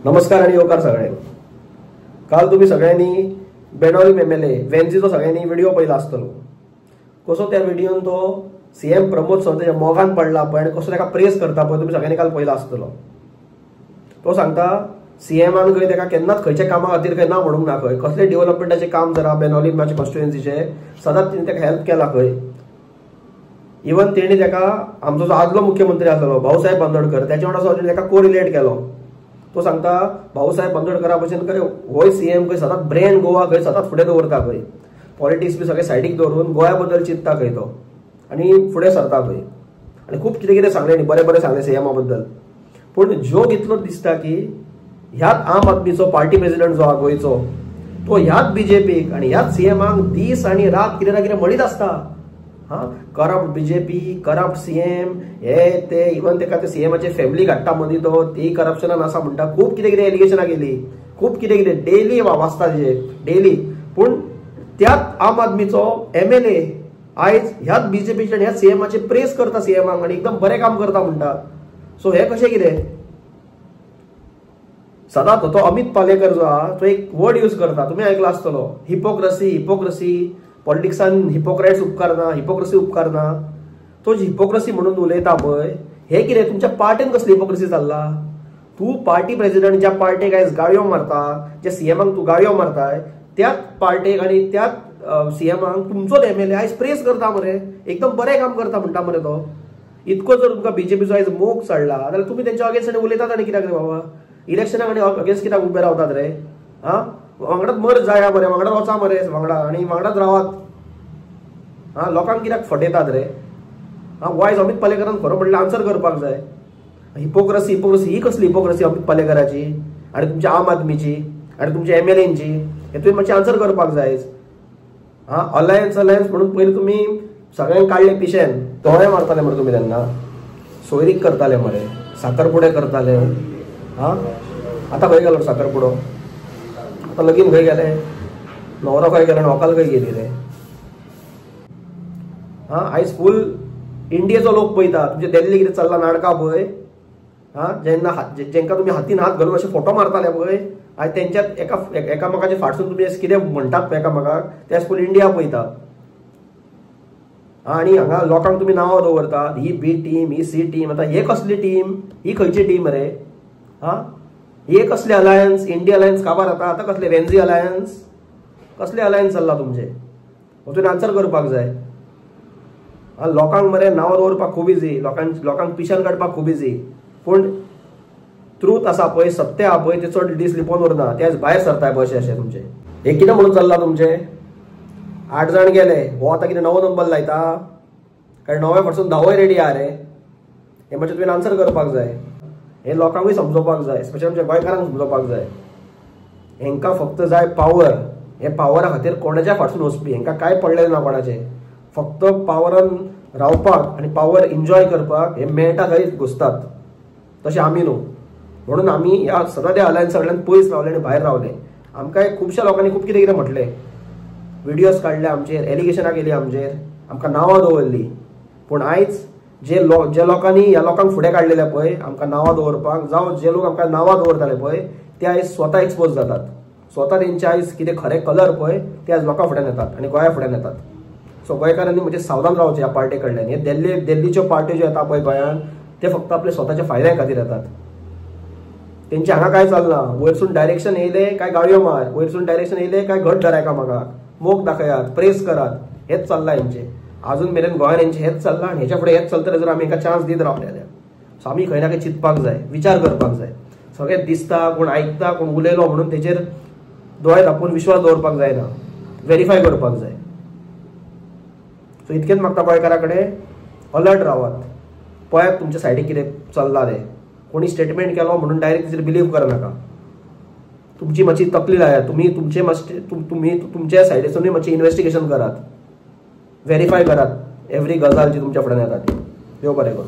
नमस्कार आणि येवकार सगळ्यांक. काल तुम्ही सगळ्यांनी बेनॉली एमएलए वेन्झीचो सगळ्यांनी व्हिडिओ पळयला आसतलो. कसो त्या व्हिडिओन तो सीएम प्रमोद सावंत मोगान पडला पळय आनी कसो ताका प्रेस करता पळय तुम्ही सगळ्यांनी काल पळयला आसतलो. तो सांगता सीएमान खंय ताका केन्नाच खंयच्या कामा खातीर खंय ना म्हणूंक ना, खंय कसले डेव्हलपमेंटाचे काम जरा बेनॉली माझ्या कॉन्स्टिट्युएन्सीचे सदांच तिणें ताका हेल्प केला. खंय इवन तेणी ताका आमचो जो आदलो मुख्यमंत्री आसलो भाऊसाहेब बांदोडकर त्याच्या वांगडा सुद्दां ताका कोरिलेट केलो. तो सांगता भाऊसाहेब बांदोडकरा भशेन खंय होय सीएम खंय सदांच ब्रेन गोवा खंय सदांच फुडें दवरता, खंय पॉलिटिक्स बी सगळे सायडीक दवरून गोंया बद्दल चिंतता खंय तो आनी फुडें सरता खंय. आनी खूब कितें कितें सांगलें न्ही, बरें बरें सांगलें सीएमा बद्दल. पूण जोक इतलो दिसता की ह्याच आम आदमीचो पार्टी प्रेसिडेंट जो आहा गोंयचो तो ह्याच बीजेपीक आनी ह्याच सीएमाक दीस आनी रात कितें ना कितें म्हणीत आसता. करप्ट बीजेपी, करप्ट सीएम, हे ते इवन तेका ते सीएमाचे फॅमिली काडटा मदीं तो ती करप्शनान आसा म्हणटा. खूब कितें कितें एलिगेशनां गेली, खूब कितें कितें डेली वाचता तेजे डेली. पूण त्याच आम आदमीचो एमएलए आयज ह्याच बीजेपीच्या ह्या सीएमाचे प्रेस करता सीएमाक आनी एकदम बरें काम करता म्हणटा. सो हे कशें कितें सदांच तो अमित पालेकर जो आहा तो एक वर्ड यूज करता, तुमी आयकला आसतलो, हिपोक्रसी. हिपोक्रसी पॉलिटिक्सान हिपोक्रेट्स उपकारना, हिपोक्रसी उपकारना. तो हिपोक्रसी म्हणून उलयता पळय हे कितें तुमच्या पार्टीन कसली हिपोक्रसी चल्ला. तूं पार्टी प्रेसिडेंट ज्या पार्टेक आयज गाळयो मारता, ज्या सीएमाक तूं गाळयो मारताय त्याच पार्टेक आनी त्याच सीएमाक तुमचोच एमएलए आयज प्रेस करता मरे, एकदम बरें काम करता म्हणटा मरे तो. इतको जर तुमकां बीजेपीचो आयज मोग चडला जाल्यार तुमी तेंच्या अगेन्स्ट उलयतात आनी कित्याक रे बाबा. इलेक्शनाक आनी अगेन्स्ट कित्याक उबे रावतात रे. वांगडाच मर जाया मरे, वांगडा वचा मरे वांगडा आनी वांगडाच रावात. लोकांक कित्याक फटयतात रे. वायज अमित पालेकरान खरो म्हणल्यार आन्सर करपाक जाय. हिपोक्रसी हिपोक्रसी ही कसली हिपोक्रसी अमित पालेकराची आनी तुमच्या आम आदमीची आनी तुमच्या एमएलएंची, हे तुवें मातशें आन्सर करपाक जाय. अलायन्स अलायन्स म्हणून पयलीं तुमी सगळ्यांक काडले पिशेन दोळे मारताले मरे तुमी तेन्ना. सोयरीक करताले मरे, साखरपुडे करताले. आतां खंय गेलो साखरपुडो, आतां लगीन खंय गेलें, न्हवरो खंय गेलो, व्हंकल खंय गेली रे. आयज फूल इंडियेचो लोक पळयता तुमचे दिल्ली कितें चल्ला नाटकां पळय. जेन्ना जेंकां तुमी हातीन हात घालून अशे फोटो मारताले पळय, आयज तेंच्यात एकामेकाचे फाटसून तुमी कितें म्हणटात पळय एकामेकाक ते फूल इंडिया पळयता. आनी हांगा लोकांक तुमी नांवां दवरतात, ही बी टीम, ही सी टीम. आतां हे कसली टीम, ही खंयची टीम रे. हे कसले अलायन्स, इंडिया अलायन्स काबार जाता. आतां कसले वेन्झी अलायन्स, कसले अलायन्स चल्ला तुमचे, तुवें आन्सर करपाक जाय. लोकांक मरे नांवां दवरपाक खूब इजी, लोकांक पिशान काडपाक खूब इजी. पूण ट्रूथ आसा पळय, सत्य आहा पळय, ते चड दीस लिपोवन उरना, ते आयज भायर सरताय पळय अशें तुमचे. हे कितें म्हणून चल्ला तुमचे. 8 जाण गेले, हो आतां कितें नवो नंबर लायता काय नवे फाटसून 10 रेडी आहा रे. हे मातशें तुवें आन्सर करपाक जाय. हे लोकांकूय समजोवपाक जाय, स्पेशली आमच्या गोंयकारांक समजोवपाक जाय. हेंकां फक्त जाय पावर. हे पावरा खातीर कोणाच्या फाटसून वचपी हेंकां कांय पडलें ना कोणाचें. फक्त पावरान रावपाक आनी पावर एन्जॉय करपाक हे मेळटा थंय घुसतात. तशें आमी न्हू. म्हणून आमी ह्या सदां त्या अलायन्सा कडल्यान पयस रावले आनी भायर रावले. आमकां खुबश्या लोकांनी खूब कितें कितें म्हटलें, व्हिडियोज काडले आमचेर, एलिगेशनां केली आमचेर, आमकां नांवां दवरली. पूण आयज जे लोकांनी ह्या लोकांक फुडें काडलेले पळय आमकां नांवां दवरपाक, जावं जे लोक आमकां नांवां दवरताले पळय ते आयज स्वता एक्सपोज जातात. स्वता तेंचे आयज कितें खरें कलर पळय ते आयज लोकां फुड्यान येतात आनी गोंया फुड्यान येतात. सो गोंयकारांनी म्हणजे सावधान रावचें ह्या पार्टी कडल्यान. हे दिल्लीच्यो पार्ट्यो ज्यो येता पळय गोंयांत ते फक्त आपले स्वताच्या फायद्या खातीर येतात. तेंचे हांगा काय चलना. वयरसून डायरेक्शन येयले काय गाळयो मार, वयरसून डायरेक्शन येयले काय घट धरायका म्हाका, मोग दाखयात, प्रेस करात, हेच चल्ला हेंचे. अजून मेरेन गोंयान हेंचे हेच चल्ला आनी हेच्या फुडें हेच चलतलें जर आमी हेंकां चान्स दीत रावले जाल्यार. सो आमी खंय ना खंय चिंतपाक जाय, विचार करपाक जाय. सगळें दिसता, कोण आयकता, कोण उलयलो म्हणून तेचेर दोळे धापून विश्वास दवरपाक जायना, व्हेरीफाय करपाक जाय. सो इतकेंच मागता गोंयकारा कडेन अलर्ट रावात. पळयात तुमच्या सायडीक कितें चल्ला ते. कोणी स्टेटमेंट केलो म्हणून डायरेक्ट तेचेर बिलीव करनाका. तुमची मातशी तकली लायात. तुमी तुमच्या सायडीसूनय मातशें इन्व्हेस्टिगेशन करात, व्हेरीफाय करात एवरी गजाल जी तुमच्या फुड्यान येता ती. देव बरें करूं.